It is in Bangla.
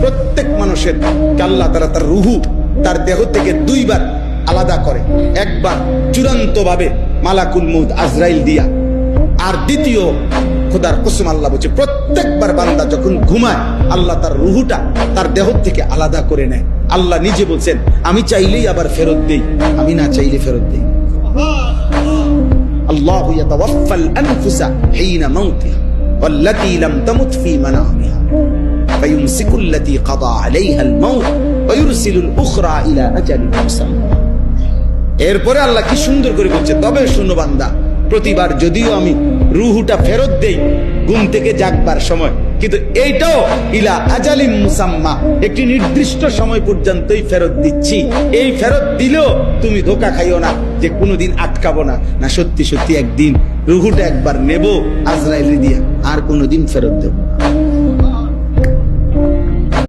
প্রত্যেক মানুষের আল্লাহ তাআলা তার রুহু তার দেহ থেকে দুইবার আলাদা করে, একবার চূড়ান্ত ভাবে মালাকুল মউত আজরাইল দিয়া, আর দ্বিতীয় খোদার কসম আল্লাহ বলছে প্রত্যেকবার বান্দা যখন ঘুমায় আল্লাহ তার রুহুটা তার দেহ থেকে আলাদা করে নেয়। আল্লাহ নিজে বলছেন আমি চাইলেই আবার ফেরত দেই, আমি না চাইলে ফেরত দেই। আল্লাহু ইয়াতাওয়াফাল আনফুসা হিনা মাউতিহা ওয়াল্লাতী লাম তামুত ফী মানামিহা ফায়ুমসিকুল্লাতী কাদা আলাইহাল মাউত ওয়া ইউরসিলুল উখরা ইলা আজালিন মুসাম্মা। এরপরে আল্লাহ কি সুন্দর করে বলছে, তবে শুনো বান্দা, প্রতিবার যদিও আমি রুহুটা ফেরত দেই ঘুম থেকে জাগবার সময়, কিন্তু এইটাও ইলা আজালিম মুসাম্মা, একটি নির্দিষ্ট সময় পর্যন্তই ফেরত দিচ্ছি। এই ফেরত দিলেও তুমি ধোকা খাইও না যে কোনোদিন আটকাবো না, না সত্যি সত্যি একদিন রুহুটা একবার নেব আজরাইল দিয়া, আর কোনোদিন ফেরত দেব না।